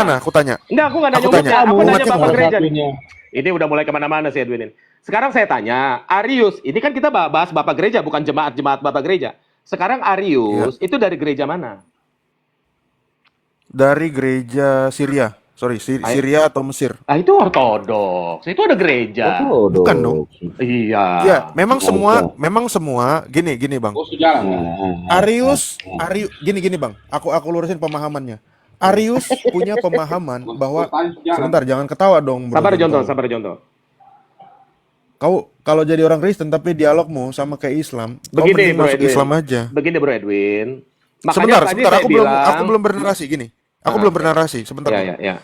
mana? Aku tanya. Enggak, aku nggak nanya Aku tanya. umatnya. Aku nanya Umatnya Bapak kemana? Gereja nih. Ini udah mulai kemana-mana sih Edwin ini. Sekarang saya tanya, Arius, ini kan kita bahas Bapak Gereja, bukan jemaat-jemaat Bapak Gereja. Sekarang Iya. Arius, itu dari gereja mana? Dari gereja Syria. Sorry, Ah, Syria atau Mesir. itu ortodoks, itu ada gereja. Bukan dong. Iya. Ya, memang semua gini Bang. Arius, gini Bang. Aku lurusin pemahamannya. Arius punya pemahaman bahwa sebentar, jangan ketawa dong, bro. Sabar Jangan Jonto, ketawa. sabar Jonto. Kau kalau jadi orang Kristen tapi dialogmu sama kayak Islam, kau Begini mending Bro masuk Edwin. Islam aja. Begini Bro Edwin. Makanya Sebentar, tadi sebentar. saya Aku bilang, belum bernarasi gini. Aku belum bernarasi. Sebentar, ya Bang. ya ya.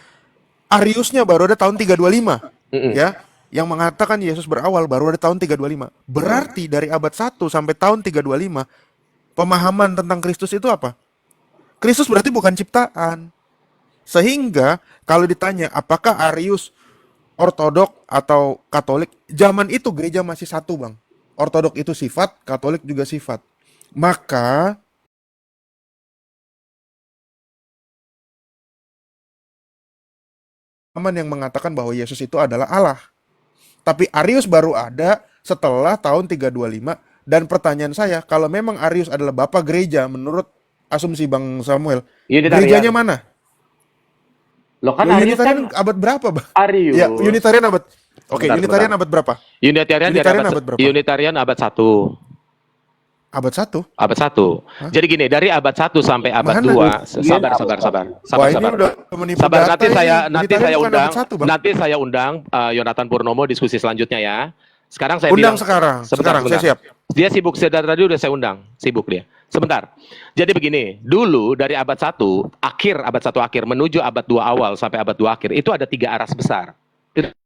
Ariusnya baru ada tahun 325. Mm-mm. Ya. Yang mengatakan Yesus berawal baru ada tahun 325. Berarti dari abad 1 sampai tahun 325, pemahaman tentang Kristus itu apa? Kristus berarti bukan ciptaan. Sehingga kalau ditanya apakah Arius ortodok atau Katolik, zaman itu gereja masih satu, Bang. Ortodok itu sifat, Katolik juga sifat. Maka pemahaman yang mengatakan bahwa Yesus itu adalah Allah. Tapi Arius baru ada setelah tahun 325. Dan pertanyaan saya, kalau memang Arius adalah bapak gereja menurut asumsi Bang Samuel, Unitarian. gerejanya mana? Loh kan Ya, Arius Unitarian kan abad berapa, Bang? Arius. Ya, Unitarian abad. Oke, Sebentar, Unitarian sebentar. abad berapa? Unitarian Unitarian abad berapa? Unitarian abad 1. Abad 1. Abad 1. Hah? Jadi gini, dari abad 1 sampai abad Mana? 2, sabar. Wah, ini udah menipu Sabar, data ini. nanti Unitarian saya bukan undang, abad 1, Bang. nanti saya undang Yonatan Purnomo diskusi selanjutnya ya. Sekarang saya Undang bilang sekarang. sebentar. Saya siap. Dia sibuk, dari tadi udah saya undang, sibuk dia. Sebentar. Jadi begini, dulu dari abad 1 akhir menuju abad 2 awal sampai abad 2 akhir itu ada 3 aras besar.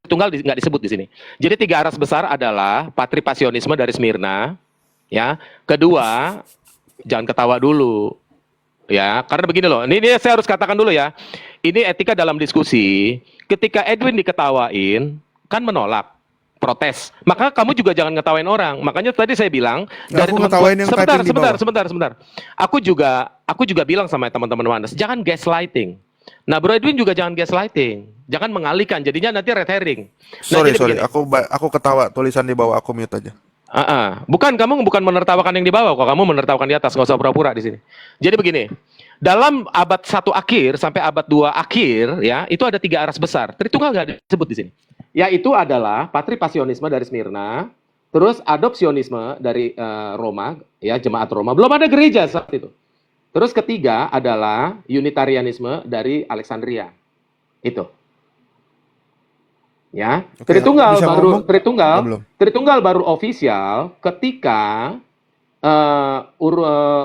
Tunggal nggak disebut di sini. Jadi 3 aras besar adalah patripasionisme dari Smyrna, ya. Kedua, jangan ketawa dulu. Ya, karena begini loh. Ini saya harus katakan dulu ya. Ini etika dalam diskusi. Ketika Edwin diketawain, kan menolak, protes. Maka kamu juga jangan ngetawain orang. Makanya tadi saya bilang Nah, aku ngetawain yang sebentar, typing di bawah. sebentar. Aku juga bilang sama teman-teman Wanes, jangan gaslighting. Nah, Bro Edwin juga jangan gaslighting. Jangan mengalihkan, jadinya nanti red herring. Nah, Sorry. begini. Aku ketawa tulisan di bawah, aku mute aja. Kamu bukan menertawakan yang di bawah kok, kamu menertawakan di atas, nggak usah pura-pura di sini. Jadi begini, dalam abad 1 akhir sampai abad 2 akhir ya, itu ada 3 aras besar. Tritunggal nggak disebut di sini. Yaitu adalah patripasionisme dari Smyrna, terus adopsionisme dari Roma, ya jemaat Roma. Belum ada gereja saat itu. Terus ketiga adalah Unitarianisme dari Alexandria. Itu. Ya, Oke, Tritunggal bisa baru ngomong? Belum. Tritunggal baru ofisial ketika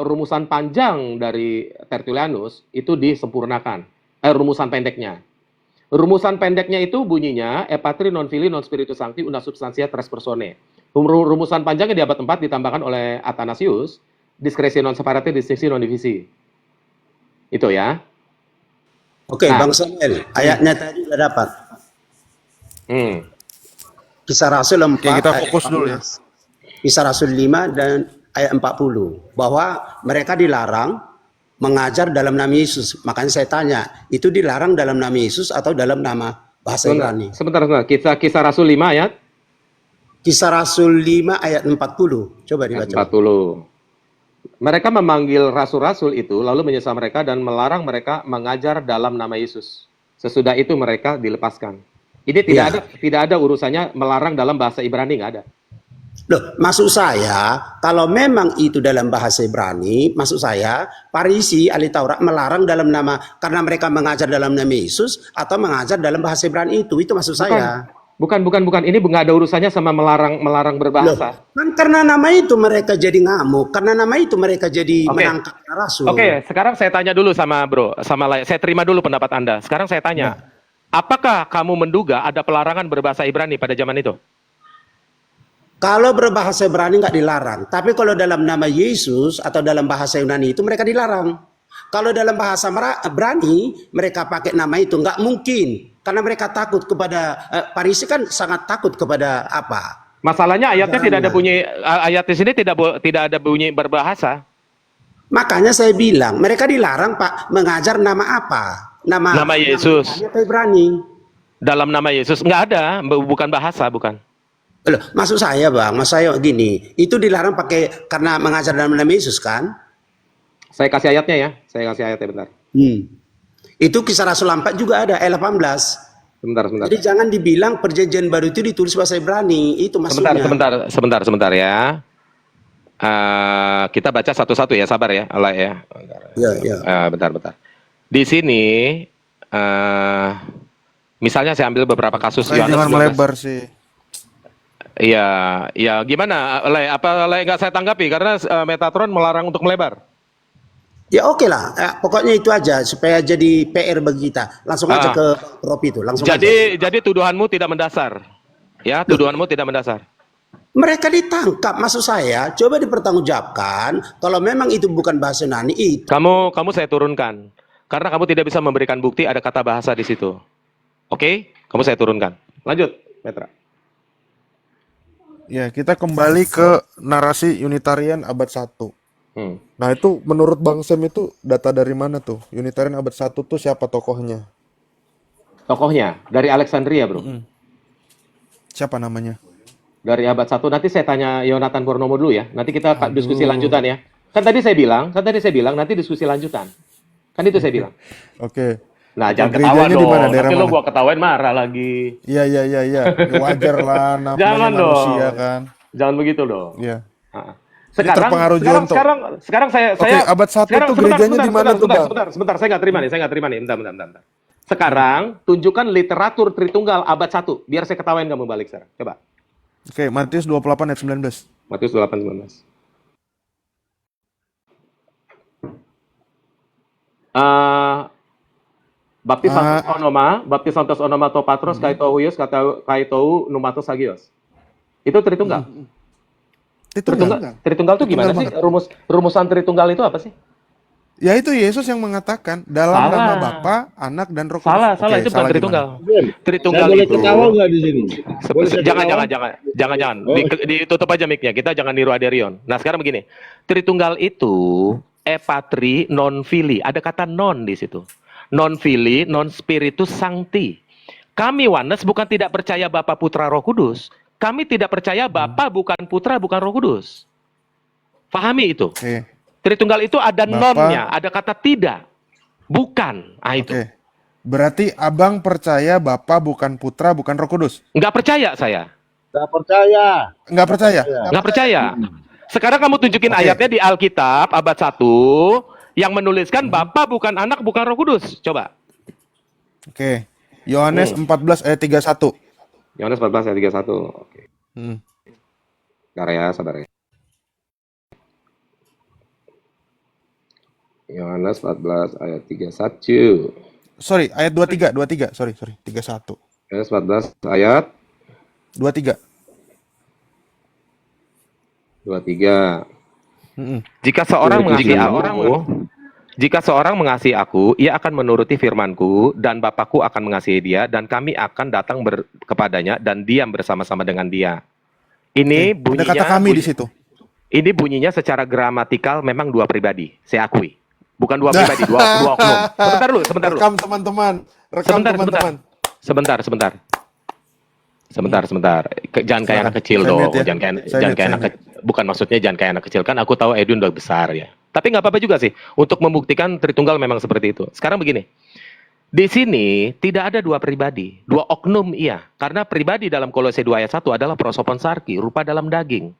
rumusan panjang dari Tertullianus itu disempurnakan. Rumusan pendeknya. Rumusan pendeknya itu bunyinya E Patri non Filii non Spiritus Sancti una substantia tres personae. Rumusan panjangnya di abad 4 ditambahkan oleh Athanasius, discretio non separate, distinctio non divisi. Itu ya. Oke, Bang Samuel, ayatnya tadi udah dapat. Kisah Rasul 4. Oke, kita fokus dulu ya. Kisah Rasul 5 dan ayat 40. Bahwa mereka dilarang mengajar dalam nama Yesus. Makanya saya tanya, itu dilarang dalam nama Yesus atau dalam nama bahasa Ibrani? Sebentar. Kisah Rasul 5 ayat? Kisah Rasul 5 ayat 40. Coba dibaca. 40. Mereka memanggil rasul-rasul itu, lalu menyesal mereka dan melarang mereka mengajar dalam nama Yesus. Sesudah itu mereka dilepaskan. Ini tidak ada urusannya melarang dalam bahasa Ibrani, nggak ada. Loh, maksud saya, kalau memang itu dalam bahasa Ibrani, maksud saya, Farisi, ahli Taurat melarang dalam nama, karena mereka mengajar dalam nama Yesus, atau mengajar dalam bahasa Ibrani itu maksud saya. Bukan. Ini nggak ada urusannya sama melarang berbahasa. Loh, kan karena nama itu mereka jadi ngamuk, karena nama itu mereka jadi menangkap rasul. Oke, sekarang saya tanya dulu sama Bro, saya terima dulu pendapat Anda. Sekarang saya tanya, apakah kamu menduga ada pelarangan berbahasa Ibrani pada zaman itu? Kalau berbahasa Ibrani nggak dilarang, tapi kalau dalam nama Yesus atau dalam bahasa Yunani itu mereka dilarang. Kalau dalam bahasa Ibrani mereka pakai nama itu nggak mungkin, karena mereka takut kepada Farisi kan sangat takut kepada apa? Masalahnya ayatnya tidak ada bunyi, ayat di sini tidak ada bunyi berbahasa. Makanya saya bilang mereka dilarang Pak mengajar nama apa? Nama Yesus. Apa Ibrani? Dalam nama Yesus nggak ada, bukan bahasa, bukan. Loh, maksud saya Bang, maksud saya gini, itu dilarang pakai karena mengajar dalam nama Yesus kan? Saya kasih ayatnya ya, saya kasih ayatnya bentar. Itu Kisah Rasul 4 juga ada, ayat 18. Sebentar. Jadi jangan dibilang perjanjian baru itu ditulis bahasa Ibrani, itu maksudnya. Sebentar ya. Kita baca satu-satu ya, sabar ya, Allah ya. Ya. Bentar. Di sini, misalnya saya ambil beberapa kasus Yohanes Jangan 12. melebar sih. Ya gimana, Le? Apa Le nggak saya tanggapi karena Metatron melarang untuk melebar? Ya oke lah, pokoknya itu aja supaya jadi PR bagi kita. Langsung aja ke Prof itu, langsung aja. Jadi tuduhanmu tidak mendasar, ya? Tuduhanmu tidak mendasar. Mereka ditangkap, maksud saya, coba dipertanggungjawabkan. Kalau memang itu bukan bahasa Yunani, itu. Kamu saya turunkan karena kamu tidak bisa memberikan bukti ada kata bahasa di situ. Oke? Kamu saya turunkan. Lanjut, Petra. Ya, kita kembali ke narasi Unitarian abad 1. Nah, itu menurut Bang Sam itu data dari mana tuh? Unitarian abad 1 tuh siapa tokohnya? Tokohnya dari Alexandria, Bro. Siapa namanya? Dari abad 1. Nanti saya tanya Yonatan Purnomo dulu ya. Nanti kita diskusi lanjutan ya. Kan tadi saya bilang nanti diskusi lanjutan. Kan itu saya bilang. Oke. Nah, jangan ketawa Gerejanya di dong. mana? Daerah Nanti lo mana? gua ketawain marah lagi. Iya. Ya, wajar lah namanya Jangan manusia dong. kan. Jangan begitu dong. Iya. Sekarang saya Oke, abad 1 tuh gerejanya di mana tuh, Bang? Sebentar, saya nggak terima nih. Bentar. Sekarang tunjukkan literatur Tritunggal abad 1 biar saya ketawain kamu balik sekarang. Coba. Oke, Matius 28 ayat 19. Matius 8:19. Baptis santos onoma to patros kaitou huios kaitou numatos hagios. Itu Tritunggal. Tritunggal itu gimana sih? Rumusan Tritunggal itu apa sih? Ya itu Yesus yang mengatakan dalam nama Bapa, Anak dan Roh Kudus. Salah, Oke, itu bukan salah Tritunggal. Tritunggal Tritunggal boleh itu ketawa nggak di sini? Boleh saya ketawa? jangan. Ditutup aja mic-nya. Kita jangan niru Aderion. Nah, sekarang begini. Tritunggal itu epatri non fili. Ada kata non di situ. Non fili, non spiritus sancti. Kami Oneness bukan tidak percaya Bapa, Putra, Roh Kudus. Kami tidak percaya Bapa bukan Putra, bukan Roh Kudus. Pahami itu. Oke. Tritunggal itu ada Bapa, nonnya, ada kata tidak, bukan. Itu. Oke. Berarti Abang percaya Bapa bukan Putra, bukan Roh Kudus? Nggak percaya saya. Nggak percaya. Nggak percaya? Nggak percaya. Sekarang kamu tunjukin ayatnya di Alkitab abad 1 yang menuliskan Bapa bukan Anak, bukan Roh Kudus. Coba. Oke. Yohanes 14 ayat 31. Yohanes 14 ayat 31. Oke. Sabar ya. Yohanes 14 ayat 31. Sorry, ayat 23. Sorry, 31. Yohanes 14 ayat 23. 23. Jika seorang mengasihi aku, ia akan menuruti firman-Ku dan Bapakku akan mengasihi dia dan kami akan datang kepadanya dan diam bersama-sama dengan dia. Ini bunyinya ada kata kami di situ. Ini bunyinya secara gramatikal memang dua pribadi, saya akui. Bukan dua pribadi, dua oknum. Sebentar dulu. Rekam teman-teman. Sebentar. Jangan kayak anak kecil dong. Ya. Jangan kayak anak kecil. Bukan maksudnya jangan kayak anak kecil. Kan aku tahu Edwin udah besar ya. Tapi nggak apa-apa juga sih. Untuk membuktikan Tritunggal memang seperti itu. Sekarang begini. Di sini tidak ada dua pribadi. Dua oknum iya. Karena pribadi dalam Kolose 2 ayat 1 adalah prosopon sarki. Rupa dalam daging.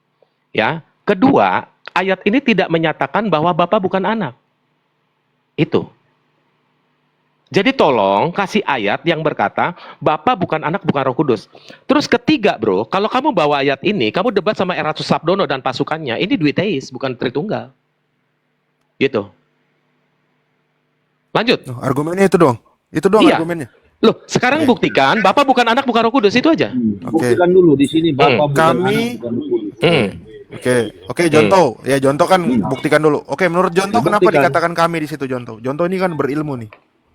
Ya. Kedua, ayat ini tidak menyatakan bahwa Bapa bukan anak. Itu. Jadi tolong kasih ayat yang berkata Bapa bukan Anak, bukan Roh Kudus. Terus ketiga, bro, kalau kamu bawa ayat ini, kamu debat sama Eratus Sabdono dan pasukannya, ini duiteis, bukan Tritunggal. Gitu. Lanjut. Argumennya itu doang. Itu doang Iya. argumennya. Loh, sekarang buktikan Bapa bukan Anak, bukan Roh Kudus, itu aja. Buktikan dulu di sini Bapak bukan Kami- Anak, bukan Roh Kudus. Oke, Jonto. Ya, Jonto kan buktikan dulu. Oke, menurut Jonto kenapa Buktikan. dikatakan kami di situ, Jonto? Jonto ini kan berilmu nih.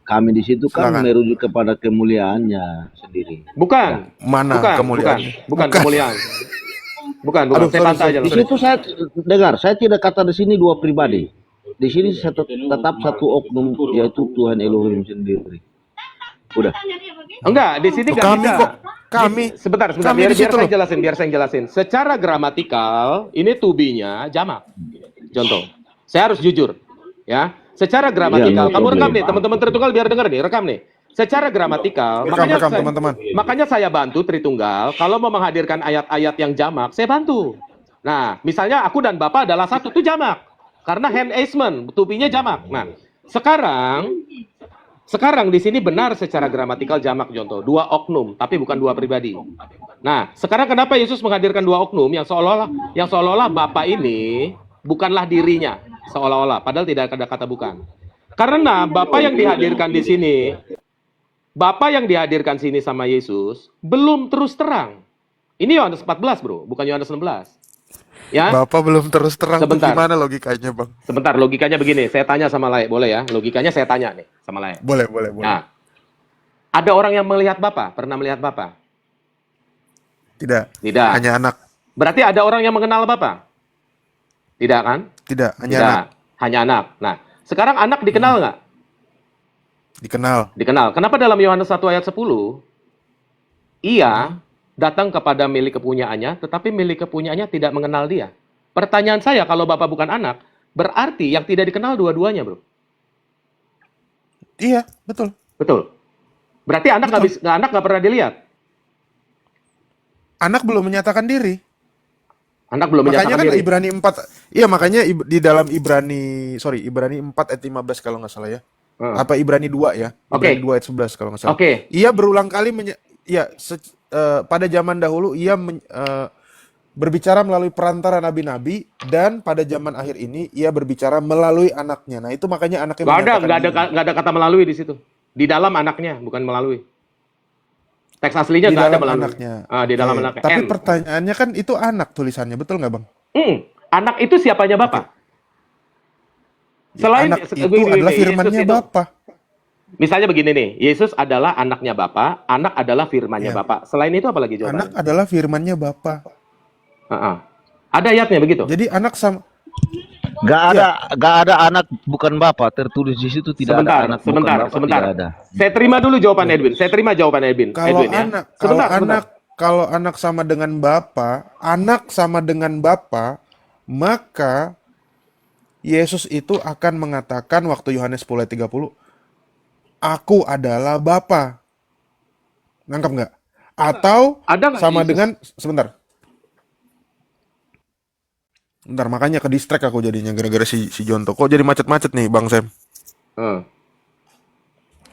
Kami di situ kan Silakan. merujuk kepada kemuliaannya sendiri. Bukan. Mana kemuliaan? Bukan kemuliaan. Bukan. Aduh, Saya bantah aja. Di situ saya dengar, saya tidak kata di sini dua pribadi. Di sini tetap satu oknum, yaitu Tuhan Elohim sendiri. Udah. Enggak, di sini nggak Kami bisa. kok, kami. Sebentar, Kami biar di situ saya loh. jelasin, Secara gramatikal, ini to be-nya jamak. Contoh, saya harus jujur, ya. Secara gramatikal, no kamu rekam problem. nih, teman-teman Tritunggal biar denger nih, rekam nih. Secara gramatikal, Rekam, teman-teman. makanya saya bantu Tritunggal, kalau mau menghadirkan ayat-ayat yang jamak, saya bantu. Nah, misalnya aku dan Bapak adalah satu, itu jamak. Karena hand easement, to be-nya jamak. Nah, sekarang di sini benar secara gramatikal jamak, contoh, dua oknum, tapi bukan dua pribadi. Nah, sekarang kenapa Yesus menghadirkan dua oknum yang seolah-olah Bapa ini bukanlah dirinya, seolah-olah, padahal tidak ada kata bukan. Karena Bapa yang dihadirkan di sini, Bapa yang dihadirkan sini sama Yesus belum terus terang. Ini Yohanes 14, Bro, bukan Yohanes 16. Ya. Bapak belum terus terang tuh Sebentar. gimana logikanya, Bang? Sebentar, logikanya begini, saya tanya sama Lae, boleh ya? Logikanya saya tanya nih sama Lae. Boleh. Nah, ada orang yang melihat Bapa, pernah melihat Bapa? Tidak. Tidak. Hanya anak. Berarti ada orang yang mengenal Bapa? Tidak kan? Tidak, hanya Tidak. anak. Hanya anak. Nah, sekarang anak dikenal nggak? Dikenal. Dikenal. Kenapa dalam Yohanes 1 ayat 10, ia datang kepada milik kepunyaannya, tetapi milik kepunyaannya tidak mengenal dia. Pertanyaan saya, kalau Bapak bukan anak, berarti yang tidak dikenal dua-duanya, Bro. Iya, betul. Betul. Berarti anak nggak pernah dilihat. Anak belum menyatakan diri. Anak belum Makanya menyatakan kan diri. Ibrani 4. Iya, makanya di dalam Ibrani 4 ayat 15 kalau nggak salah ya. Apa Ibrani 2 ya? Oke. Ibrani 2 ayat 11 kalau nggak salah. Oke. Ia berulang kali pada zaman dahulu ia berbicara melalui perantara nabi-nabi, dan pada zaman akhir ini ia berbicara melalui anaknya. Nah, itu makanya anaknya Nggak ada kata melalui di situ. Di dalam anaknya, bukan melalui. Teks aslinya di nggak ada dalam melalui. anaknya. Di dalam Oke. anaknya. Tapi N. pertanyaannya kan itu anak tulisannya, betul nggak, Bang? Anak itu siapanya Bapa? Selain Anak itu adalah firman-Nya Bapa. Misalnya begini nih, Yesus adalah anaknya Bapa, anak adalah firman-Nya Iya. Bapa. Selain itu apa lagi jawabannya? Anak adalah firman-Nya Bapa. Ada ayatnya begitu? Jadi anak sama Gak ada anak bukan Bapak, tertulis di situ tidak ada anak bukan Bapak, sebentar. tidak ada. Saya terima dulu jawaban Edwin. Saya terima jawaban Edwin. Kalau Edwin, ya. anak, Sebentar. kalau anak sama dengan Bapa, maka Yesus itu akan mengatakan waktu Yohanes 10 ayat 30, aku adalah Bapa. Nangkap nggak? Atau Ada nggak sama Yesus? dengan, sebentar, makanya ke distract aku jadinya gara-gara si Jonto. Kok jadi macet-macet nih, Bang Sam?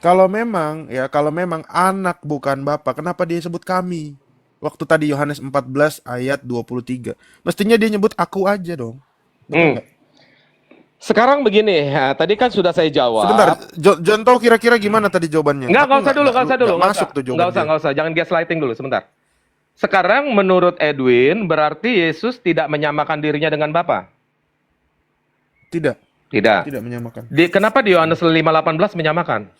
Kalau memang anak bukan Bapa, kenapa dia sebut kami? Waktu tadi Yohanes 14 ayat 23. Mestinya dia nyebut aku aja dong. Betul nggak? Sekarang begini, tadi kan sudah saya jawab. Sebentar, Jonto kira-kira gimana tadi jawabannya? Nggak Aku usah dulu. nggak masuk tuh jawabannya. Nggak usah. Jangan gaslighting dulu, sebentar. Sekarang menurut Edwin, berarti Yesus tidak menyamakan dirinya dengan Bapa? Tidak Tidak. menyamakan. Kenapa di Yohanes 5:18 menyamakan?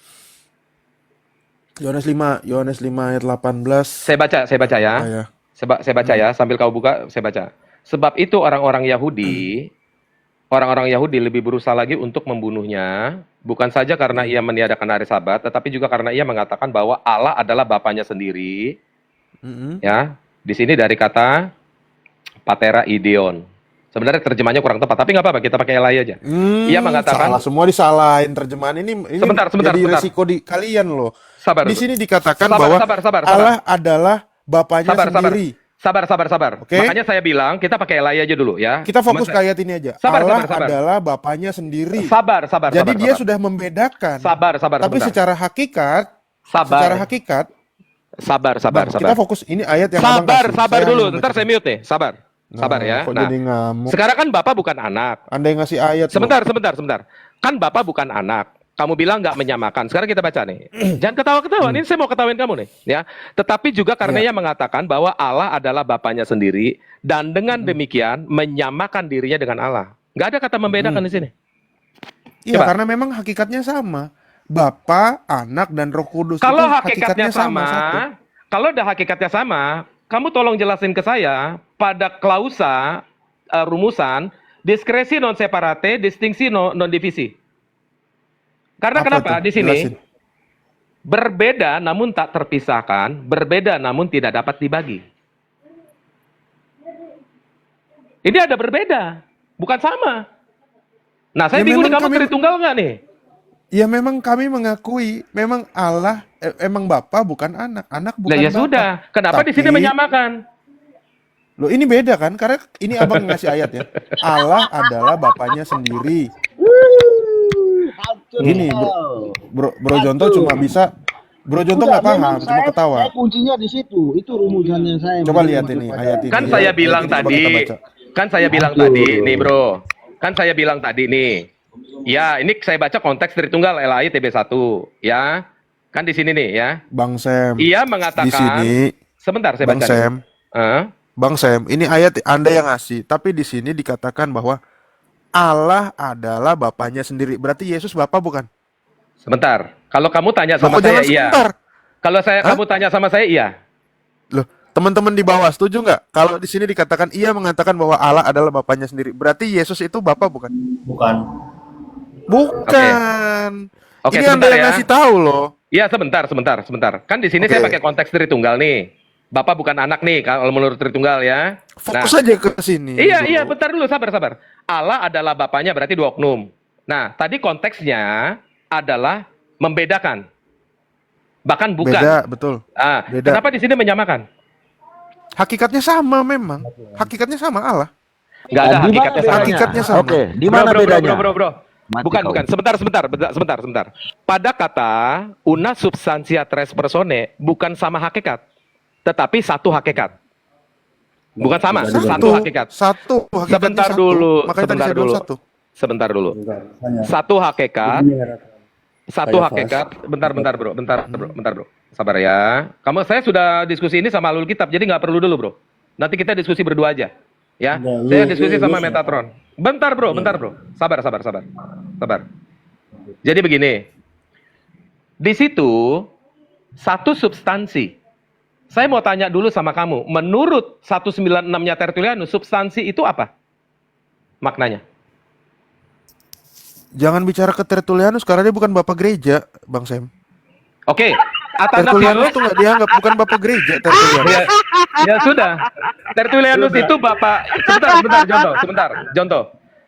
Yohanes 5 ayat 18. Saya baca ya. Ya. Saya baca ya, sambil kau buka, saya baca. Sebab itu orang-orang Yahudi lebih berusaha lagi untuk membunuhnya, bukan saja karena ia meniadakan hari Sabat, tetapi juga karena ia mengatakan bahwa Allah adalah Bapanya sendiri. Ya, di sini dari kata patera ideon. Sebenarnya terjemahnya kurang tepat, tapi nggak apa-apa, kita pakai lay aja. Ia mengatakan, salah, semua disalahin terjemahan ini Sebentar. jadi resiko di kalian loh. Sabar. Di sini dikatakan Sabar, bahwa sabar. Allah adalah Bapanya sendiri. Sabar. Oke. Makanya saya bilang kita pakai lay aja dulu ya. Kita fokus ke ayat ini aja. Sabar. Allah adalah Bapanya sendiri. Sabar. Jadi dia sudah membedakan. Sabar. Tapi sebentar. secara hakikat, Sabar. kita fokus ini ayat yang Abang kasih. Sabar Saya dulu. hanya Ntar membaca. saya mute nih. Sabar ya. Kok jadi ngamuk? Sekarang kan Bapak bukan anak. Anda yang ngasih ayat. Sebentar. Kan Bapak bukan anak. Kamu bilang nggak menyamakan. Sekarang kita baca nih. Jangan ketawa-ketawa. Ini saya mau ketawain kamu nih. Ya. Tetapi juga karena ia mengatakan bahwa Allah adalah Bapanya sendiri, dan dengan demikian menyamakan dirinya dengan Allah. Nggak ada kata membedakan di sini. Iya, Coba. karena memang hakikatnya sama. Bapa, Anak, dan Roh Kudus. Kalau itu hakikatnya sama, satu. kalau udah hakikatnya sama, kamu tolong jelasin ke saya pada klausa rumusan Diskresi non separate, distingsi non divisi. Karena Apa kenapa? tuh? Di sini Jelasin. berbeda namun tak terpisahkan, berbeda namun tidak dapat dibagi. Ini ada berbeda, bukan sama. Nah, saya Ya bingung nih, memang kamu kami- Tritunggal nggak nih? Ya memang kami mengakui, memang Allah emang Bapa bukan anak, anak bukan Nah, ya Bapa. sudah. Kenapa di sini Tapi- menyamakan? Loh ini beda kan? Karena ini abang ngasih ayatnya. Allah adalah Bapaknya sendiri. Gini bro Jonto cuma bisa. Bro Jonto nggak paham, cuma ketawa. Saya kuncinya di situ. Itu rumusannya saya. Coba Menjadi lihat maksud ini pada- ayat ini. Kan ya. saya Ayat bilang ini coba tadi, kita baca. kan saya bilang tadi, nih bro, kan saya bilang tadi nih, ya ini saya baca konteks Tritunggal LAI TB1, ya, kan di sini nih ya, Bang Sam. ia Di mengatakan, sini sebentar saya Bang baca. Sam. Hah? Bang Sam, ini ayat Anda yang ngasih, tapi di sini dikatakan bahwa Allah adalah Bapaknya sendiri. Berarti Yesus Bapa bukan? Sebentar, kalau kamu tanya Loh, sama kok saya jangan iya, sebentar? kalau Hah? kamu tanya sama saya iya, Loh, teman-teman di bawah setuju nggak? Kalau di sini dikatakan ia mengatakan bahwa Allah adalah Bapaknya sendiri. Berarti Yesus itu Bapa bukan? Bukan. Bukan. Oke, Ini sebentar Anda yang ya. ngasih tahu loh. Iya sebentar, kan di sini Oke. saya pakai konteks Tritunggal nih, Bapak bukan anak nih kalau menurut Tritunggal ya. Fokus aja ke sini. Iya, dulu. iya, bentar dulu, sabar. Allah adalah Bapaknya berarti dua oknum. Nah, tadi konteksnya adalah membedakan. Bahkan bukan. Beda, betul. Ah, Beda. kenapa di sini menyamakan? Hakikatnya sama memang. Hakikatnya sama Allah. Enggak ada Di mana hakikatnya sama. bedanya? Hakikatnya sama. Oke, di mana bedanya? Bro. Mati Bukan, kau. bukan. Sebentar. Pada kata una substantia tres persone bukan sama hakikat, tetapi satu hakikat. Bukan sama, satu hakikat. Satu. Hakikatnya Sebentar satu. dulu, Makanya tadi sebentar saya bilang dulu. satu. Sebentar dulu. Satu hakikat, bentar bro, sabar ya. Saya sudah diskusi ini sama Alul Kitab, jadi nggak perlu dulu bro. Nanti kita diskusi berdua aja, ya. Saya diskusi sama Metatron. Bentar bro, sabar. Jadi begini, di situ satu substansi. Saya mau tanya dulu sama kamu, menurut 196-nya Tertullianus, substansi itu apa maknanya? Jangan bicara ke Tertullianus karena dia bukan Bapak Gereja, Bang Sam. Oke, Tertullianus Athanasius tuh nggak dianggap bukan Bapak Gereja. Tertullianus. ya sudah. Tertullianus itu Bapak sebentar, Jonto.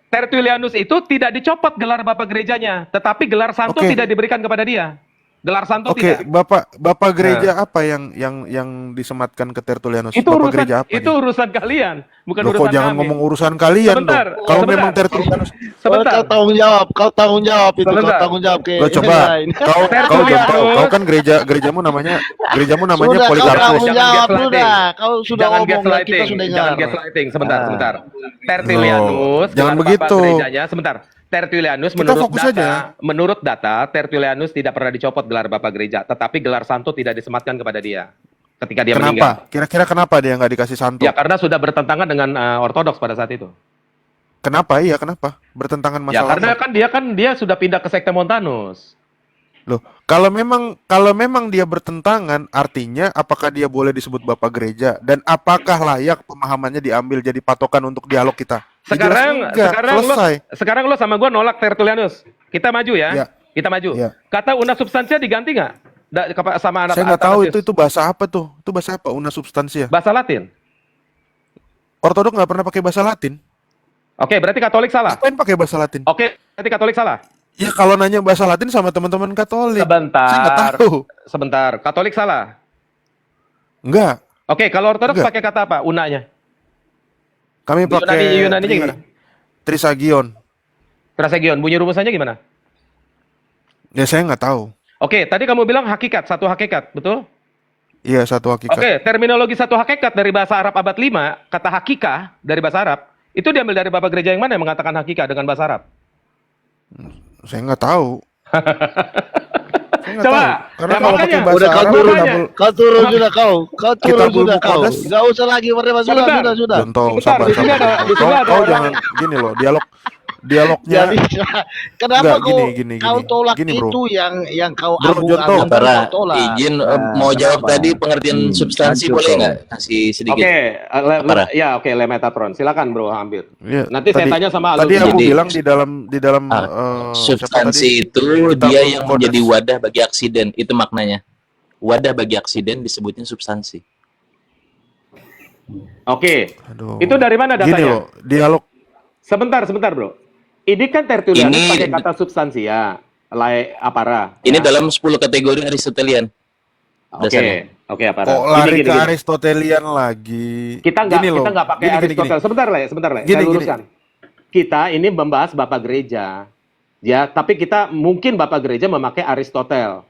Tertullianus itu tidak dicopot gelar Bapak gerejanya, tetapi gelar santo Oke. tidak diberikan kepada dia. Gelar santo Oke, tidak. Bapak Gereja apa yang disematkan ke Tertullianus? Itu Bapak urusan Gereja apa? itu urusan kalian, bukan Loh, urusan kok jangan kami. ngomong urusan kalian Sebentar, dong. Kalau sebentar. memang Tertullianus, Sebentar. Kau tanggung jawab itu, Sebentar. kau tanggung jawab ke lo coba lain. kau Tertullianus. kau kan gerejamu namanya Sudah, kau Polikarpus. tanggung Jangan jawab gaslighting. sudah. Kau sudah Jangan ngomong dan kita gaslighting, sudah jangan dengar. gaslighting. Sebentar. Loh, Tertullianus, jangan gelar begitu. Bapak gerejanya, sebentar. Tertullianus Kita fokus aja. menurut data Tertullianus tidak pernah dicopot gelar Bapak gereja, tetapi gelar santo tidak disematkan kepada dia ketika dia meninggal. Kenapa? Kira-kira kenapa dia nggak dikasih santo? Ya karena sudah bertentangan dengan ortodoks pada saat itu. Kenapa? Iya, kenapa? Bertentangan Ya masalah karena apa? dia sudah pindah ke sekte Montanus. Loh, kalau memang dia bertentangan, artinya apakah dia boleh disebut Bapak Gereja dan apakah layak pemahamannya diambil jadi patokan untuk dialog kita? Ya jelas enggak, selesai. Sekarang lo sama gua nolak Tertullianus. Kita maju ya. Ya. Kita maju. Ya. Kata una substansia diganti nggak? Sama anak Saya nggak tahu Athanasius? itu bahasa apa tuh. Itu bahasa apa? Una substansia. Bahasa Latin. Ortodok nggak pernah pakai bahasa Latin. Oke, berarti Katolik salah. Ngapain pakai bahasa Latin? Oke, berarti Katolik salah. Ya kalau nanya bahasa Latin sama teman-teman Katolik. Saya nggak Sebentar. tahu. Sebentar. Katolik salah. Enggak. Oke, kalau Ortodoks Enggak. pakai kata apa? Unanya. Kami pakai Yunaninya gimana? Trisagion. Trasegion. Bunyi rumusannya gimana? Ya saya nggak tahu. Oke, tadi kamu bilang hakikat, satu hakikat, betul? Iya, satu hakikat. Oke, terminologi satu hakikat dari bahasa Arab abad 5, kata hakikah dari bahasa Arab, itu diambil dari Bapak Gereja yang mana yang mengatakan hakikah dengan bahasa Arab? Saya nggak tahu. Saya nggak Coba. tahu. Karena Ya, kalau makanya. pakai bahasa Udah kau Arab turun, kita Makanya. kau turun sudah kau Kita turun sudah kau. Bulmukodas. Gak usah lagi berdebat Sebentar. sudah. Jonto, Sebentar, sabar, di sini sabar. ada- di sini ada Kau orang- jangan gini loh, dialognya Jadi kenapa enggak kau tolak gini bro. itu yang kau Bro, Jonto. agung-agungkan Para kau tolak? izin Nah, mau jawab kenapa? tadi pengertian substansi hancur boleh kau. nggak kasih sedikit? Oke, Para. ya oke, Lemetatron. Silakan bro, hampir. Ya, Nanti saya tanya sama tadi Alul. aku Jadi- bilang di dalam Ah, siapa substansi tadi? itu Kitab dia yang Kodas. menjadi wadah bagi aksiden, itu maknanya. Wadah bagi aksiden disebutnya substansi. Oke. Aduh. Itu dari mana Gini datanya? loh, dialog Sebentar bro. Ini kan Tertullianus Ini- pakai kata substansia, apara. Ini ya. dalam 10 kategori Aristotelian. dasarnya. Oke, apara. kok lari ke Aristotelian lagi. Kita Gini loh, nggak pakai gini, Aristoteles. Sebentar lah. Gini, Saya gini. luruskan. Kita ini membahas Bapak Gereja, ya. Tapi kita mungkin Bapak Gereja memakai Aristoteles.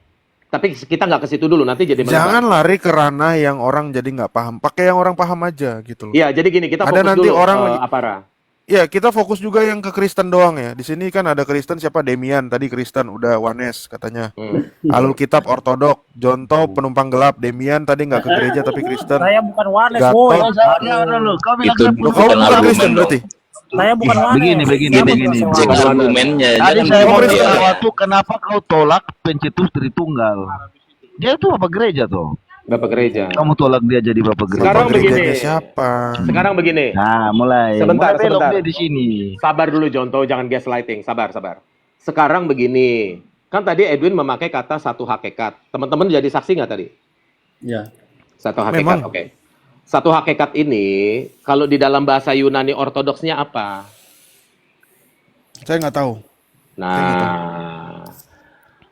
Tapi kita nggak ke situ dulu. Nanti jadi melebar. Jangan lari ke ranah yang orang jadi nggak paham. Pakai yang orang paham aja gitu loh. Iya, jadi gini, kita Ada fokus nanti dulu orang ke lagi- apara. Ya, kita fokus juga yang ke Kristen doang ya. Di sini kan ada Kristen siapa? Demian tadi Kristen udah Wanes katanya. Alul Kitab Ortodok, Jonto penumpang gelap, Demian tadi nggak ke gereja tapi Kristen. Saya bukan Wanes, Gatot. boy. Ya dulu, kau bilang Itu saya Loh, punya kau bukan bukan argumen Kristen dong. berarti? Saya bukan Wanes. begini. Saya bukan Cek Cek Wanes. argumennya. Tadi Jangan saya mau Kristen. sesuatu, kenapa kau tolak pencetus Tritunggal? Dia itu bapak gereja tuh. Bapak Gereja. Kamu tolak dia jadi bapak gereja. Sekarang Bapak begini. gerejanya siapa? Sekarang begini. Nah, mulai. Sebentar, Mulai belok sebentar. dia di sini. Sabar dulu Jonto, jangan gaslighting. Sabar. Sekarang begini. Kan tadi Edwin memakai kata satu hakikat. Teman-teman jadi saksi nggak tadi? Ya. Satu hakikat, Memang. oke. Satu hakikat ini, kalau di dalam bahasa Yunani Ortodoksnya apa? Saya nggak tahu. Nah,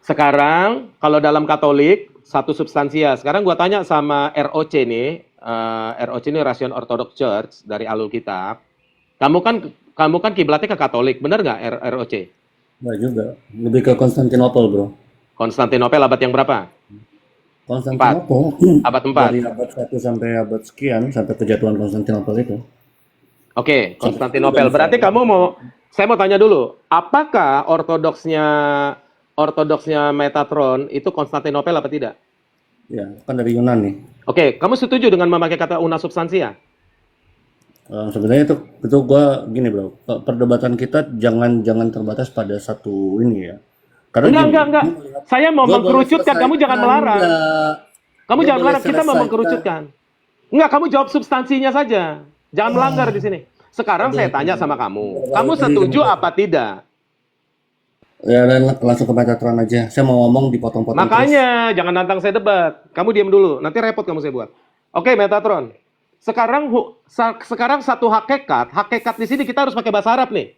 sekarang kalau dalam Katolik, satu substansia. Sekarang gua tanya sama ROC nih, ROC ini Russian Orthodox Church dari Alul Kitab. Kamu kan kiblatnya ke Katolik, benar nggak ROC? Enggak juga. Lebih ke Konstantinopel, Bro. Konstantinopel abad yang berapa? Konstantinopel. Abad 4. Dari abad 1 sampai abad sekian, sampai kejatuhan Konstantinopel itu. Oke, Konstantinopel. Berarti saya mau tanya dulu, apakah ortodoksnya Metatron itu Konstantinopel apa tidak? Ya, kan dari Yunani. Oke, kamu setuju dengan memakai kata una substansia? Sebenarnya itu gua gini, Bro. Perdebatan kita jangan terbatas pada satu ini ya. Karena Enggak. Saya mau Gua baru mengkerucutkan, kamu jangan selesaikan, melarang. enggak. Kamu Gua jangan boleh melarang, kita mau selesaikan. mengkerucutkan. Enggak, kamu jawab substansinya saja. Jangan melanggar di sini. Sekarang saya tanya sama kamu. Kamu setuju apa tidak? Ya, langsung ke Metatron aja. Saya mau ngomong dipotong-potong terus. Makanya, jangan nantang saya debat. Kamu diam dulu, nanti repot kamu saya buat. Oke, Metatron. Sekarang satu hakikat di sini kita harus pakai bahasa Arab nih.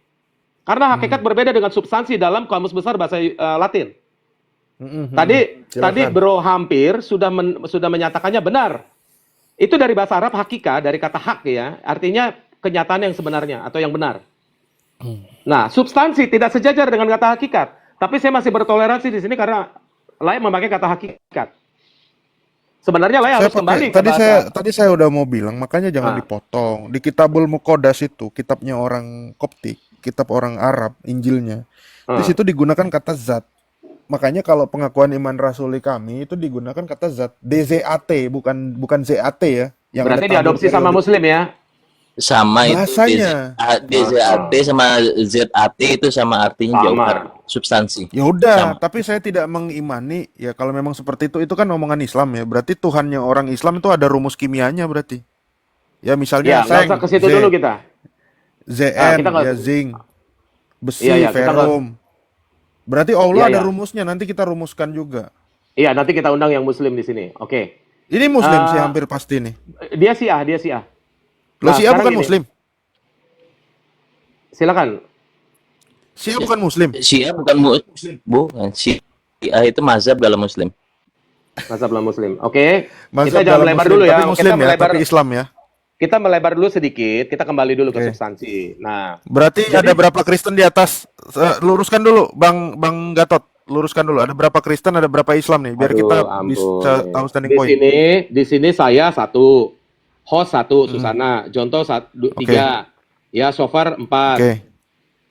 Karena hakikat berbeda dengan substansi dalam kamus besar bahasa Latin. Tadi Silakan. Bro hampir sudah menyatakannya benar. Itu dari bahasa Arab hakika, dari kata hak ya, artinya kenyataan yang sebenarnya atau yang benar. Nah, substansi tidak sejajar dengan kata hakikat. Tapi saya masih bertoleransi di sini karena layak memakai kata hakikat. Sebenarnya layak harus kembali ke bahasa. Tadi saya udah mau bilang, makanya jangan Ah. dipotong. Di Kitabul Muqaddas itu, kitabnya orang Koptik, kitab orang Arab, Injilnya. Di Ah. situ digunakan kata zat. Makanya kalau pengakuan iman rasuli kami itu digunakan kata zat, DZAT, bukan ZAT ya. Yang Berarti ada tabur diadopsi sama periode. Muslim ya? Sama Bahasanya. itu DZAT sama ZAT itu sama artinya Sama. jauhar substansi. Ya udah, Sama. tapi saya tidak mengimani ya kalau memang seperti itu kan omongan Islam ya. Berarti Tuhannya orang Islam itu ada rumus kimianya berarti. Ya misalnya Ya, nggak usah ke situ dulu kita. Zn, kita nggak- ya zinc, besi, Iya, kita nggak- ferum. Berarti Allah Iya, ada iya. rumusnya, nanti kita rumuskan juga. Iya, nanti kita undang yang Muslim di sini. Oke. Ini Muslim sih Ah. hampir pasti nih. Dia Syiah. Lo Nah, Syiah sekarang bukan gini. Muslim? Silakan. Syiah bukan Muslim? Syiah bukan Syiah itu mazhab dalam Muslim. Mazhab Muslim. Oke. Mazhab Kita jangan dalam melebar Muslim, dulu ya. tapi Muslim Kita ya, melebar, tapi Islam ya. kita melebar dulu sedikit. Kita kembali dulu ke Oke. substansi. Nah, Berarti ada berapa Kristen di atas? Luruskan dulu, Bang Gatot. Luruskan dulu. Ada berapa Kristen, ada berapa Islam nih? Biar aduh, kita ampun. bisa tahu standing Di point. di sini saya satu, host satu, Susana, Jonto Oke. 3, ya Sofar 4, Oke,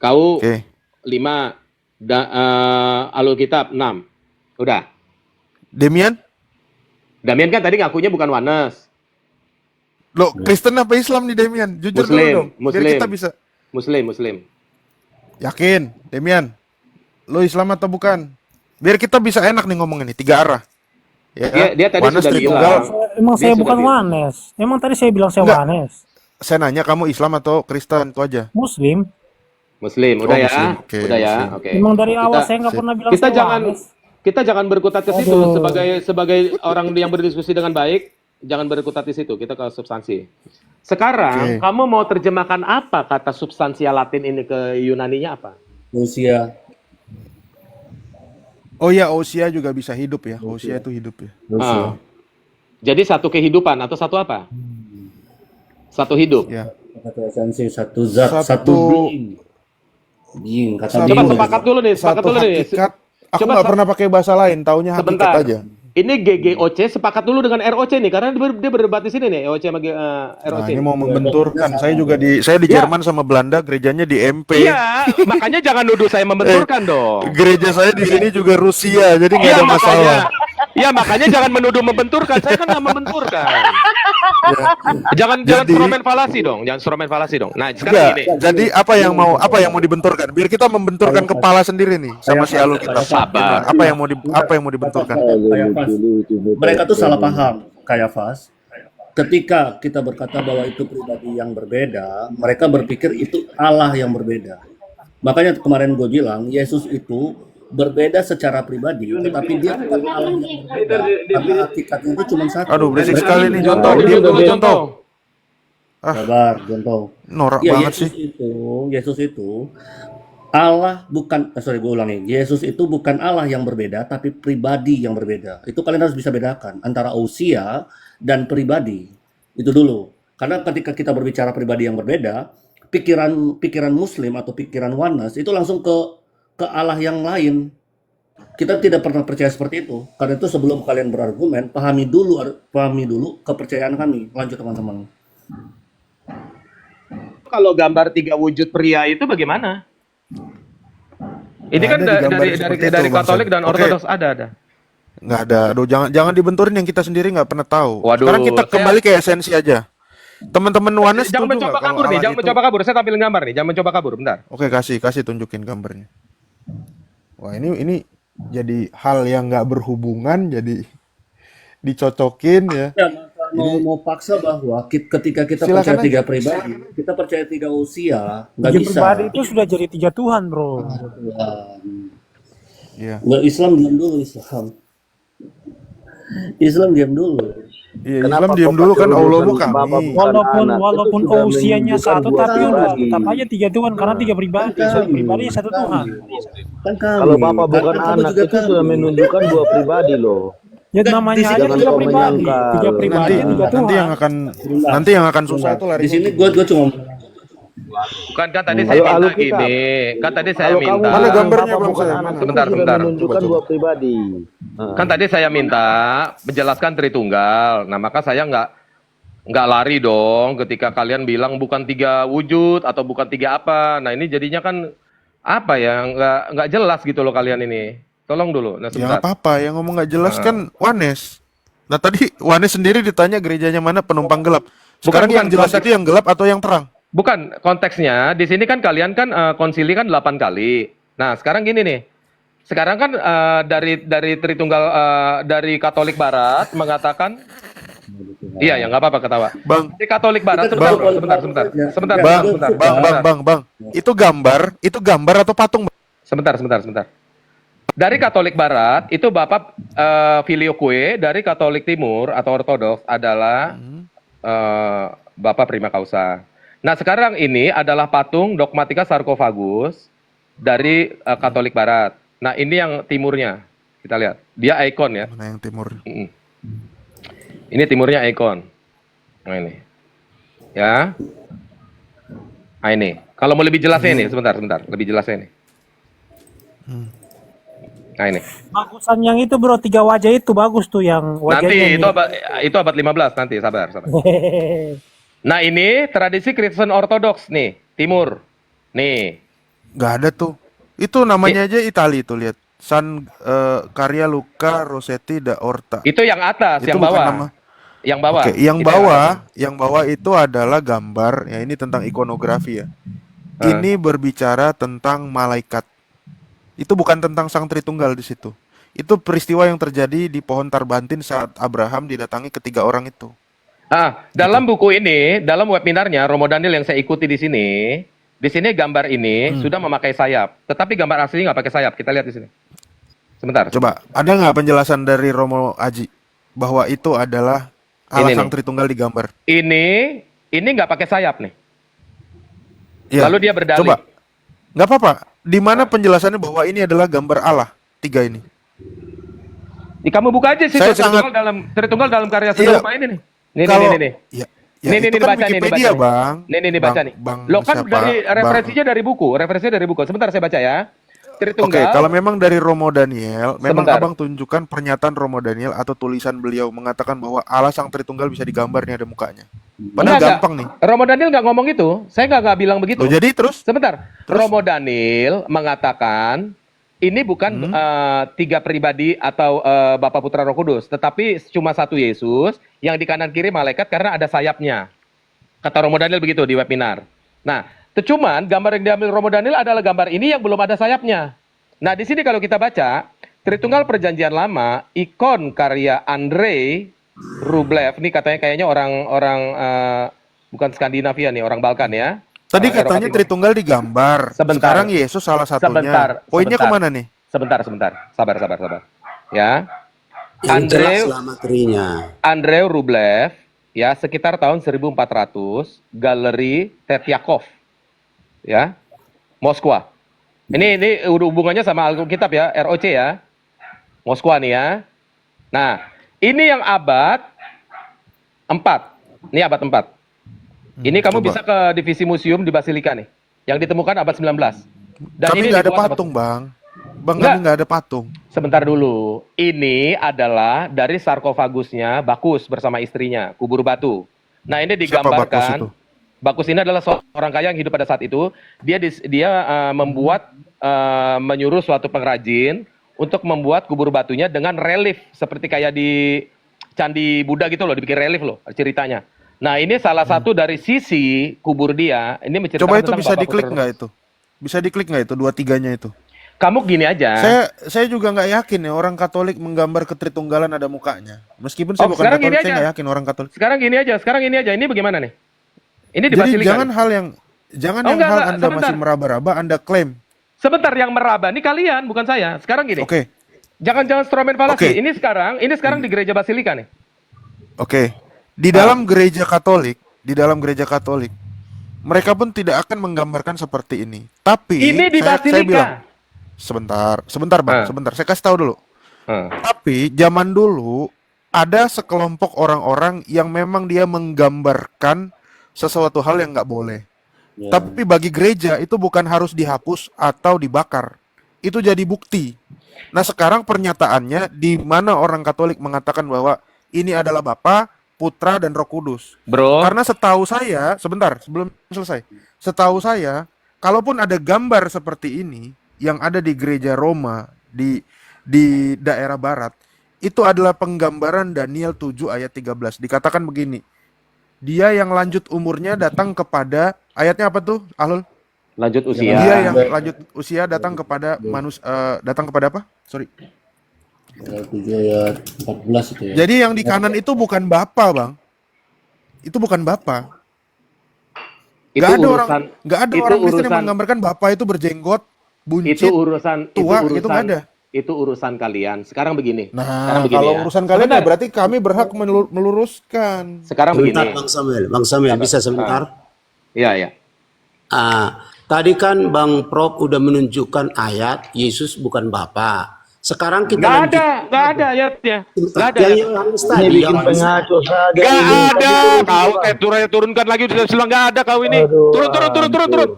kau oke. 5, Alul Kitab 6. Udah. Demian? Damian kan tadi ngakunya bukan Wanes. Lo Kristen apa Islam nih Demian? Jujur Muslim, dulu dong. Biar Muslim. kita bisa. Muslim. Yakin, Demian? Lu Islam atau bukan? Biar kita bisa enak nih ngomongin nih, 3 arah. Ya, Dia tadi Wanes sudah Tritunggal. bilang. Emang Dia saya sudah bukan bilang. Wanes. Emang tadi saya bilang saya Enggak. Wanes. Saya nanya kamu Islam atau Kristen, itu aja. Muslim. Muslim, Oh, udah ya, Muslim. Oke, udah ya, Muslim. oke. Emang dari awal Kita saya nggak sip. pernah bilang kita saya jangan Wanes. kita jangan berkutat ke situ Aduh. sebagai orang yang berdiskusi dengan baik, jangan berkutat di situ. Kita ke substansi. Sekarang Oke. kamu mau terjemahkan apa kata substansia Latin ini ke Yunaninya apa? Rusia. Oh ya, Ousia juga bisa hidup ya. Ousia itu hidup ya. Ah. Jadi satu kehidupan atau satu apa? Satu hidup. Ya. Kata esensi satu zat, Satu- satu being. Being, kata Satu- Coba being. sepakat dulu nih, sepakat Satu dulu nih. hakikat. Aku Coba nggak pernah pakai bahasa lain, taunya hakikat Sebentar. aja. Ini GGOC sepakat dulu dengan ROC nih karena dia berdebat di sini nih EOC sama Nah, ROC. ini mau membenturkan. Saya juga di Ya. Jerman sama Belanda, gerejanya di MP. Iya, makanya jangan nuduh saya membenturkan dong. Gereja saya di sini juga Rusia, jadi nggak Iya ada masalah. makanya. Iya makanya jangan menuduh membenturkan. Saya kan nggak membenturkan. Jangan Jadi- instrumen falasi dong. Jangan instrumen falasi dong. Nah sekarang Enggak. gini. Jadi apa yang mau dibenturkan? Biar kita membenturkan kepala sendiri nih sama si Alkitab. Sabar. Apa yang mau dibenturkan? Kayafas. Mereka tuh salah paham, Kayafas. Ketika kita berkata bahwa itu pribadi yang berbeda, mereka berpikir itu Allah yang berbeda. Makanya kemarin gue bilang, Yesus itu berbeda secara pribadi, tetapi dia bukan Allah yang berbeda. Tapi hakikatnya itu cuma satu. Aduh, berisik Mereka sekali nih, bilang, Contoh, Diam dulu dulu, contoh. contoh. Sabar, contoh. Norak Ya, banget sih. Yesus itu Allah bukan, sorry gue ulangi, Yesus itu bukan Allah yang berbeda, tapi pribadi yang berbeda. Itu kalian harus bisa bedakan antara ousia dan pribadi. Itu dulu. Karena ketika kita berbicara pribadi yang berbeda, pikiran Muslim atau pikiran Wanes itu langsung ke Allah yang lain. Kita tidak pernah percaya seperti itu. Karena itu sebelum kalian berargumen, pahami dulu kepercayaan kami. Lanjut teman-teman. Kalau gambar 3 wujud pria itu bagaimana? Ini Nggak kan ada digambarin seperti itu, dari Bang Katolik Sam. dan Oke. Ortodoks ada. Nggak ada. Aduh, jangan dibenturin yang kita sendiri nggak pernah tahu. Waduh, Sekarang kita saya- kembali ke esensi aja. Teman-teman Wanes Jangan setuju mencoba nggak kalau kabur nih, Allah jangan itu- mencoba kabur. Saya tampilin gambar nih, jangan mencoba kabur, bentar. Oke, kasih tunjukin gambarnya. Wah, ini jadi hal yang nggak berhubungan, jadi dicocokin ya. Ya, maka mau paksa bahwa ketika kita Silakan percaya aja. 3 pribadi, kita percaya 3 usia, nggak Tiga bisa. pribadi itu sudah jadi 3 Tuhan, bro. Iya. Nggak, Islam diam dulu, Islam diam dulu. Iya, Islam diam dulu kan Allahmu kami. Walaupun usianya satu, tapi udah tetap aja 3 Tuhan karena 3 pribadi. Satu pribadi 1 Tuhan. Kan kami. Kalau Bapak bukan Kan kamu anak juga itu kami. sudah menunjukkan 2 pribadi loh. Ya namanya aja Jangan 3 kau pribadi. menyangkal. 3 pribadi Nanti 3 Tuhan. nanti yang akan susah itu lari. Di sini gue cuma Kan tadi saya minta Alkitab. gini, kan tadi saya Kalau kamu minta. Mana bilang gambarnya, Bapak Bang bukan Sam? anak itu Sebentar, sudah sebentar. menunjukkan Coba. 2 pribadi. Kan tadi saya minta menjelaskan Tritunggal. Nah, maka saya nggak lari dong ketika kalian bilang bukan 3 wujud atau bukan 3 apa. Nah, ini jadinya kan apa ya? Nggak jelas gitu loh kalian ini. Tolong dulu. Nah, Ya sebentar. nggak apa-apa, yang ngomong nggak jelas kan Wanes. Nah tadi Wanes sendiri ditanya gerejanya mana penumpang gelap. Sekarang Bukan, yang jelas konteks- itu yang gelap atau yang terang? Bukan, konteksnya di sini kan kalian kan konsili kan 8 kali. Nah, sekarang gini nih. Sekarang kan dari Tritunggal dari Katolik Barat mengatakan iya ya nggak apa-apa ketawa. Bang, Di Katolik Barat Kita sebentar, tahu bro, sebentar. bang, sebentar. bang. Itu gambar atau patung? Sebentar. Dari Katolik Barat itu Bapak Filioque, dari Katolik Timur atau Ortodoks adalah Bapak Prima Causa. Nah, sekarang ini adalah patung Dogmatika Sarcophagus dari Katolik Barat. Nah, ini yang timurnya. Kita lihat. Dia ikon ya. Mana yang timur? Mm-mm. Ini timurnya ikon. Nah, ini. Ya. Nah, ini. Kalau mau lebih jelasnya ini, sebentar. Lebih jelasnya ini. Nah, ini. Bagusan yang itu, bro, 3 wajah itu bagus tuh yang Nanti wajahnya. itu abad 15 nanti, sabar. Nah, ini tradisi Kristen Ortodoks nih, timur. Nih. Nggak ada tuh. Itu namanya aja Itali tuh, lihat. San Karya Luca Rossetti da Orta. Itu yang atas, Itu yang bukan bawah. nama. Yang bawah. Oke, yang Itu bawah itu adalah gambar. Ya ini tentang ikonografi ya. ini berbicara tentang malaikat. Itu bukan tentang Sang Tritunggal di situ. Itu peristiwa yang terjadi di pohon Tarbantin saat Abraham didatangi ketiga orang itu. Dalam buku ini, dalam webinarnya Romo Daniel yang saya ikuti di sini gambar ini sudah memakai sayap, tetapi gambar aslinya nggak pakai sayap. Kita lihat di sini. Sebentar. Coba, ada nggak penjelasan dari Romo Aji bahwa itu adalah Allah Ini Sang nih. Tritunggal digambar? Ini nggak pakai sayap nih. Ya, Lalu dia berdalih. coba, nggak apa-apa. Di mana penjelasannya bahwa ini adalah gambar Allah tiga ini? Kamu buka aja sih Saya Tritunggal dalam karya Iya. serupa ini nih. Nih. Kalau Nih. ya, Nih, itu baca kan nih, Wikipedia, baca Bang. Nih baca nih. Bang Lo kan siapa? dari Bang. referensinya dari buku. Sebentar saya baca ya. Oke, Tritunggal. kalau memang dari Romo Daniel, memang Sebentar. Abang tunjukkan pernyataan Romo Daniel atau tulisan beliau mengatakan bahwa Allah Sang Tritunggal bisa digambar nih, ada mukanya. Padahal Enggak. gampang nih. Romo Daniel nggak ngomong itu. Saya nggak bilang begitu. Loh, jadi terus Sebentar. Terus? Romo Daniel mengatakan ini bukan tiga pribadi atau Bapa Putra Roh Kudus, tetapi cuma satu Yesus yang di kanan kiri malaikat karena ada sayapnya. Kata Romo Daniel begitu di webinar. Nah, cuman gambar yang diambil Romo Daniel adalah gambar ini yang belum ada sayapnya. Nah, di sini kalau kita baca Tritunggal Perjanjian Lama, ikon karya Andrei Rublev, ini kayaknya orang bukan Skandinavia nih, orang Balkan ya. tadi Eropa katanya Timur. Tritunggal digambar. Sebentar. Sekarang Yesus salah satunya. Sebentar, Poinnya sebentar. kemana nih? Sebentar. Sabar. Ya. Yang jelas Andrei lah materinya. Andrei Rublev ya sekitar tahun 1400, Galeri Tetyakov. Ya. Moskwa. Ini hubungannya sama Alkitab ya, ROC ya. Moskwa nih ya. Nah, ini yang abad 4. Ini abad 4. Ini kamu coba. bisa ke divisi museum di Basilika nih. Yang ditemukan abad 19. Dan Kami ini nggak ada dibuat abad- patung, Bang. Bang, Nggak. kami nggak ada patung. Sebentar dulu. Ini adalah dari sarkofagusnya Bakus bersama istrinya, kubur batu. Nah, ini Siapa Bakus digambarkan. itu? Bakus ini adalah seorang kaya yang hidup pada saat itu. Dia membuat menyuruh suatu pengrajin untuk membuat kubur batunya dengan relief seperti kayak di Candi Buddha gitu loh, dibikin relief loh ceritanya. Nah, ini salah satu dari sisi kubur dia. Ini menceritakan Coba itu tentang bisa Bapak diklik Putra. nggak itu? Bisa diklik nggak itu dua-tiganya itu? Kamu gini aja. Saya juga nggak yakin ya orang Katolik menggambar ketritunggalan ada mukanya. Meskipun saya bukan sekarang gini Katolik, saya aja. nggak yakin orang Katolik. Sekarang gini aja. Ini bagaimana nih? Ini di Jadi Basilika jangan nih. hal yang Enggak, Anda sebentar. masih meraba-raba, Anda klaim. Sebentar, yang meraba ini kalian, bukan saya. Sekarang gini. Oke, Jangan stromen falasi. Oke. Ini sekarang di gereja Basilika nih. oke. Di dalam gereja Katolik, mereka pun tidak akan menggambarkan seperti ini. Tapi Ini di saya Basilika. bilang, sebentar Bang, sebentar. Saya kasih tahu dulu. Hmm. Tapi zaman dulu ada sekelompok orang-orang yang memang dia menggambarkan sesuatu hal yang nggak boleh. Tapi bagi gereja itu bukan harus dihapus atau dibakar. Itu jadi bukti. Nah sekarang pernyataannya di mana orang Katolik mengatakan bahwa ini adalah Bapa, Putra, dan Roh Kudus. Bro, Karena setahu saya, sebentar sebelum selesai, setahu saya, kalaupun ada gambar seperti ini yang ada di gereja Roma di daerah barat, itu adalah penggambaran Daniel 7 ayat 13. Dikatakan begini, dia yang lanjut umurnya datang kepada, ayatnya apa tuh, Ahlul? lanjut usia. Dia yang lanjut usia datang kepada datang kepada apa? Sorry. Ayat 7 ayat 14 itu ya. Jadi yang di kanan itu bukan Bapa, Bang. Itu bukan Bapa. Itu Gak ada urusan, nggak ada itu orang Kristen yang urusan- menggambarkan Bapa itu berjenggot, itu buncit, urusan, tua, itu itu nggak ada. Itu urusan kalian. Sekarang begini. Nah, Sekarang begini kalau ya. urusan kalian Sebentar. ya berarti kami berhak meluruskan. Sekarang Sebentar, begini. Bang Samuel, bisa sebentar? Iya. Tadi kan Bang Prof udah menunjukkan ayat Yesus bukan Bapa. Sekarang kita Nggak ada ayatnya. Nggak ada. Yang Yohanes tadi, Bikin yang pengaco saja. Nggak ini. ada. Kau turunkan lagi sudah bilang nggak ada kau ini. Aduh, Turun.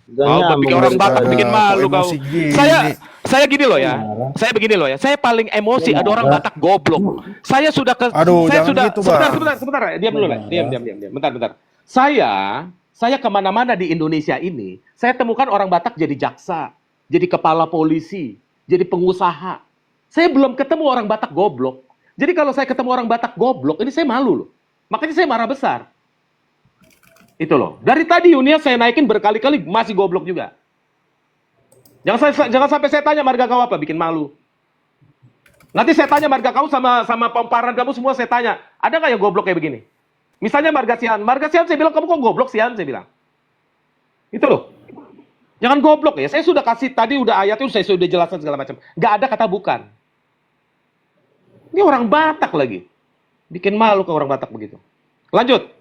Gak Kau nyambung bikin orang dari Batak saya. bikin malu kau. emosi gini. Saya gini loh ya. Saya begini loh ya. Saya paling emosi ada orang Batak goblok. Saya sudah Aduh, saya jangan sudah gitu, Bang. sebentar. Diam dulu, Pak. Diam. Bentar. Saya kemana-mana di Indonesia ini, saya temukan orang Batak jadi jaksa, jadi kepala polisi, jadi pengusaha. Saya belum ketemu orang Batak goblok. Jadi kalau saya ketemu orang Batak goblok, ini saya malu loh. Makanya saya marah besar. Itu loh. Dari tadi Yunia saya naikin berkali-kali masih goblok juga. Jangan sampai saya tanya marga kau apa, bikin malu. Nanti saya tanya marga kau sama pemparan kamu semua saya tanya, ada nggak yang goblok kayak begini? Misalnya marga Sian saya bilang kamu kok goblok Sian saya bilang. Itu loh. Jangan goblok ya. Saya sudah kasih tadi udah ayatnya saya sudah jelaskan segala macam. Nggak ada kata bukan. Ini orang Batak lagi. Bikin malu ke orang Batak begitu. Lanjut.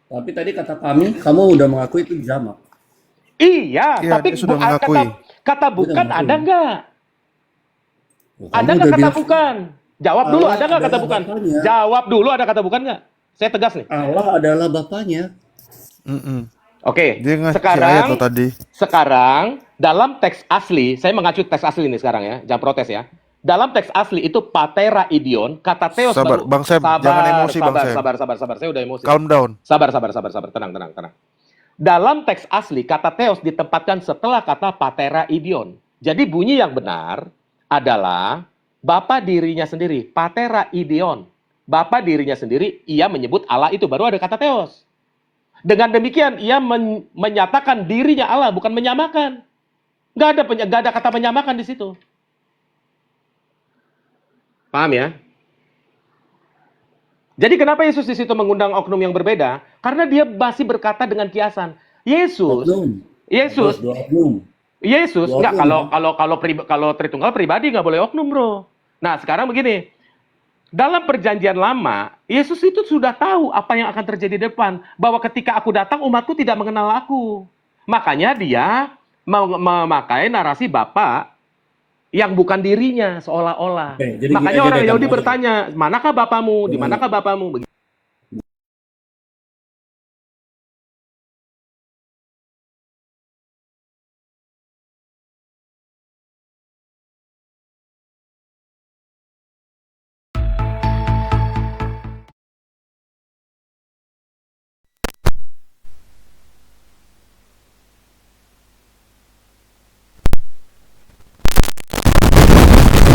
Tapi tadi kata kami, kamu udah mengakui itu jamak. Iya, Iya, tapi dia sudah mengakui. kata bukan mengakui. ada nggak? Oh, Ada kamu nggak udah kata bilang, bukan? Jawab dulu, Allah ada nggak kata adalah bukan? Bapaknya. Jawab dulu, ada kata bukan nggak? Saya tegas nih. Allah adalah Bapaknya. Oke, Dia ngasih ayat lo tadi. sekarang dalam teks asli, saya mengacu teks asli nih sekarang ya, jangan protes ya. Dalam teks asli itu patera idion, kata theos Sabar, baru. Bang Sam, jangan emosi, Bang Sam. Sabar, saya udah emosi. Calm down. Sabar, tenang. Dalam teks asli, kata theos ditempatkan setelah kata patera idion. Jadi bunyi yang benar adalah Bapa dirinya sendiri, patera idion. Bapa dirinya sendiri, ia menyebut Allah itu, baru ada kata theos. Dengan demikian, ia menyatakan dirinya Allah, bukan menyamakan. Nggak ada kata menyamakan di situ. Paham ya? Jadi kenapa Yesus di situ mengundang oknum yang berbeda? Karena dia masih berkata dengan kiasan. Oknum. Yesus, Dua oknum. Dua enggak oknum. kalau Tritunggal pribadi nggak boleh oknum, bro. Nah, sekarang begini. Dalam perjanjian lama, Yesus itu sudah tahu apa yang akan terjadi di depan. Bahwa ketika aku datang, umatku tidak mengenal aku. Makanya dia memakai narasi Bapa yang bukan dirinya, seolah-olah. Oke, jadi Makanya gini orang aja deh, Yahudi gampang. bertanya, manakah Bapamu? Di manakah Bapamu? Begitu.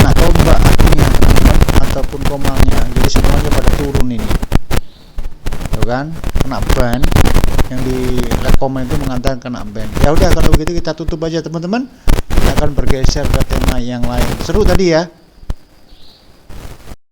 Nah, tombak artinya teman-teman ataupun komalnya, jadi semuanya pada turun ini, tuh kan, kena ban. Yang di komen itu mengatakan kena ban. Ya udah, kalau begitu kita tutup aja teman-teman. Kita akan bergeser ke tema yang lain. Seru tadi ya.